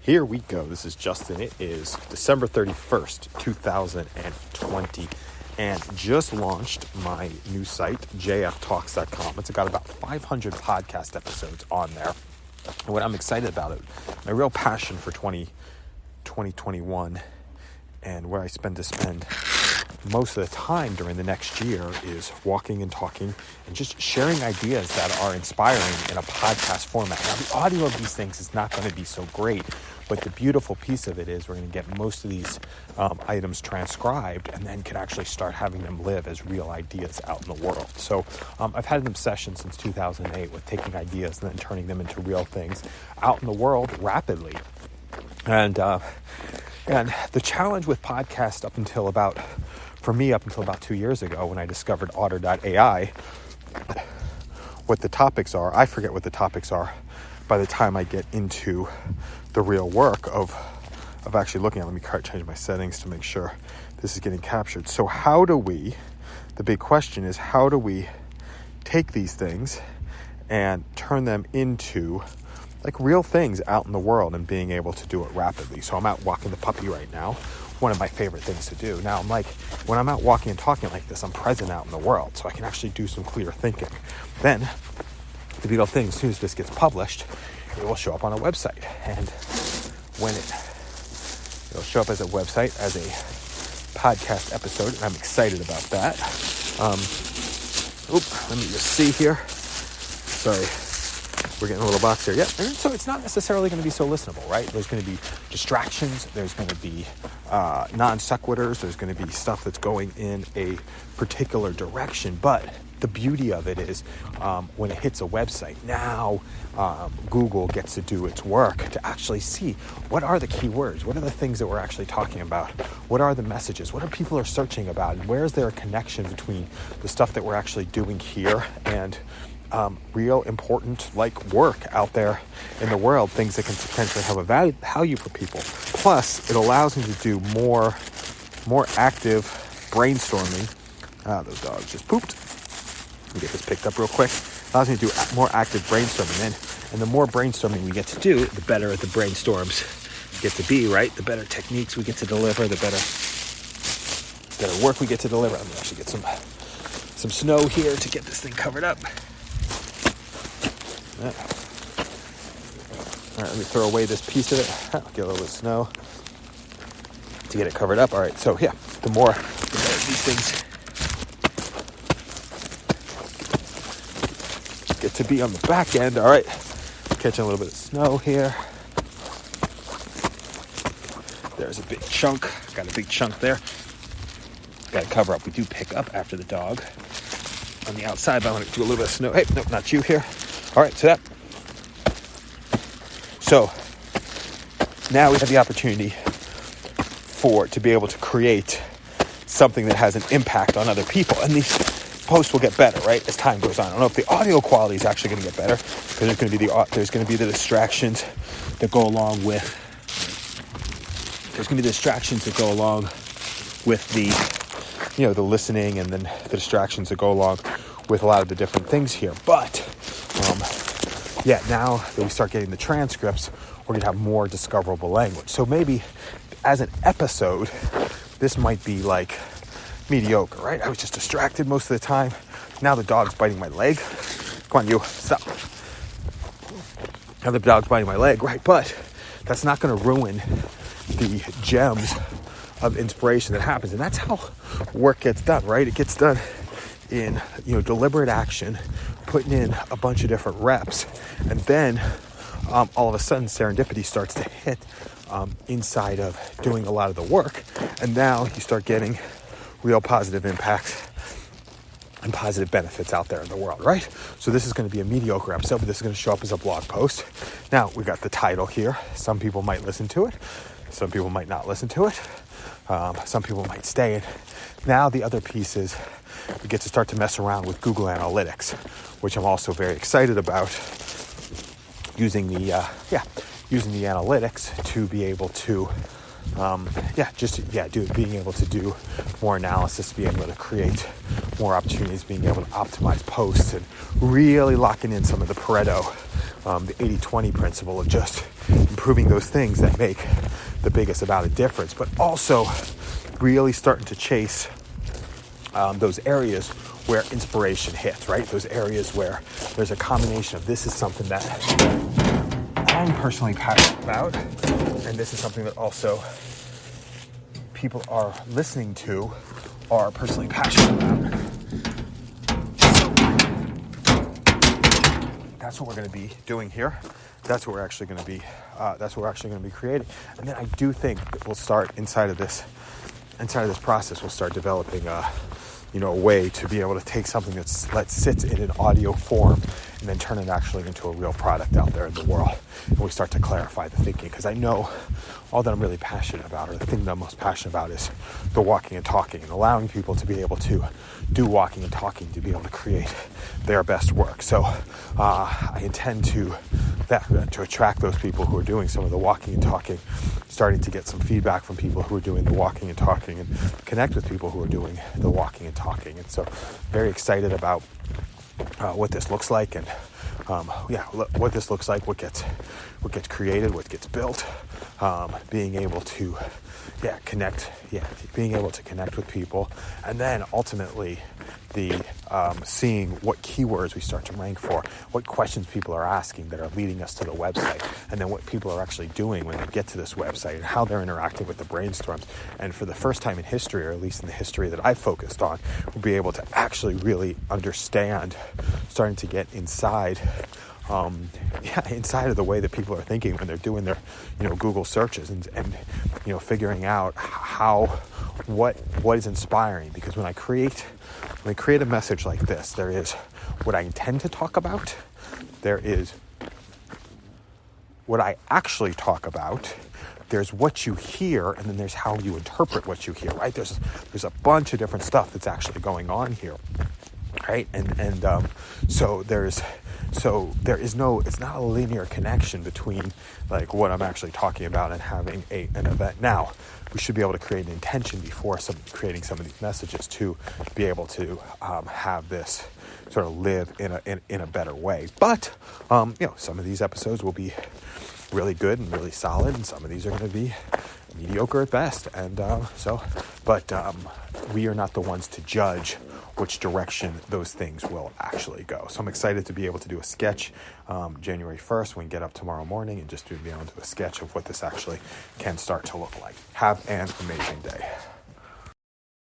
Here we go. This is Justin. It is December 31st, 2020, and just launched my new site, jftalks.com. It's got about 500 podcast episodes on there. And what I'm excited about it, my real passion for 2021 and where I spend most of the time during the next year is walking and talking and just sharing ideas that are inspiring in a podcast format. Now, the audio of these things is not going to be so great, but the beautiful piece of it is we're going to get most of these items transcribed and then can actually start having them live as real ideas out in the world. So I've had them sessions since 2008 with taking ideas and then turning them into real things out in the world rapidly. And the challenge with podcasts up until about 2 years ago when I discovered Otter.ai, what the topics are, I forget what the topics are by the time I get into the real work of actually looking at it. Let me change my settings to make sure this is getting captured. So the big question is, how do we take these things and turn them into like real things out in the world and being able to do it rapidly? So I'm out walking the puppy right now. One of my favorite things to do. Now, when I'm out walking and talking like this, I'm present out in the world, so I can actually do some clear thinking. Then, the beautiful thing, as soon as this gets published, it will show up on a website. And when it'll show up as a website, as a podcast episode, and I'm excited about that. Let me just see here. Sorry. We're getting a little box here. Yeah. And so it's not necessarily going to be so listenable, right? There's going to be distractions. There's going to be non sequiturs. There's going to be stuff that's going in a particular direction. But the beauty of it is when it hits a website, now Google gets to do its work to actually see what are the keywords, what are the things that we're actually talking about, what are the messages, what are people are searching about, and where is there a connection between the stuff that we're actually doing here and real important work out there in the world, things that can potentially have a value for people. Plus, it allows me to do more active brainstorming. Those dogs just pooped. Let me get this picked up real quick. Allows me to do more active brainstorming. And the more brainstorming we get to do, the better the brainstorms get to be, right? The better techniques we get to deliver, the better work we get to deliver. I'm going to actually get some snow here to get this thing covered up. All right, let me throw away this piece of it. I'll get a little bit of snow to get it covered up. All right, so yeah, the better these things get to be on the back end. All right, catching a little bit of snow here. There's a big chunk. Got a big chunk there. Got to cover up. We do pick up after the dog on the outside, but I want to do a little bit of snow. Hey, nope, not you here. All right, so now we have the opportunity to be able to create something that has an impact on other people. And these posts will get better, right, as time goes on. I don't know if the audio quality is actually going to get better, because there's going to be the distractions that go along with. There's going to be the distractions that go along with the listening, and then the distractions that go along with a lot of the different things here. But now that we start getting the transcripts, we're going to have more discoverable language. So maybe as an episode, this might be mediocre, right? I was just distracted most of the time. Now the dog's biting my leg. Come on, you, stop. Now the dog's biting my leg, right? But that's not going to ruin the gems of inspiration that happens. And that's how work gets done, right? It gets done in deliberate action, putting in a bunch of different reps, and then all of a sudden serendipity starts to hit inside of doing a lot of the work, and now you start getting real positive impacts and positive benefits out there in the world, right? So this is going to be a mediocre episode, but this is going to show up as a blog post. Now we got the title here. Some people might listen to it, some people might not listen to it, some people might stay in. Now the other piece is we get to start to mess around with Google Analytics, which I'm also very excited about, using the analytics to be able to being able to do more analysis, being able to create more opportunities, being able to optimize posts, and really locking in some of the Pareto, the 80-20 principle of just improving those things that make the biggest amount of difference, but also really starting to chase those areas where inspiration hits, right? Those areas where there's a combination of this is something that I'm personally passionate about, and this is something that also people are listening to are personally passionate about. That's what we're going to be doing here. That's what we're actually going to be. That's what we're actually going to be creating. And then I do think that we'll start inside of this process. We'll start developing a way to be able to take something that sits in an audio form and then turn it actually into a real product out there in the world. And we start to clarify the thinking, because I know all that I'm really passionate about, or the thing that I'm most passionate about, is the walking and talking, and allowing people to be able to do walking and talking, to be able to create their best work. So I intend to attract those people who are doing some of the walking and talking, starting to get some feedback from people who are doing the walking and talking, and connect with people who are doing the walking and talking. And so very excited about what this looks like, and what this looks like, what gets created, what gets built, being able to connect with people, and then ultimately the seeing what keywords we start to rank for, what questions people are asking that are leading us to the website, and then what people are actually doing when they get to this website, and how they're interacting with the brainstorms. And for the first time in history, or at least in the history that I focused on, we'll be able to actually really understand, starting to get inside of the way that people are thinking when they're doing their, Google searches, and figuring out what is inspiring. Because when I create a message like this, there is what I intend to talk about, there is what I actually talk about, there's what you hear, and then there's how you interpret what you hear, right? There's a bunch of different stuff that's actually going on here, right? So there is no, it's not a linear connection between like what I'm actually talking about and having an event. Now, we should be able to create an intention before creating some of these messages to be able to have this sort of live in a better way. But some of these episodes will be really good and really solid, and some of these are going to be mediocre at best. And we are not the ones to judge which direction those things will actually go. So I'm excited to be able to do a sketch January 1st when we get up tomorrow morning, and just to be able to do a sketch of what this actually can start to look like. Have an amazing day.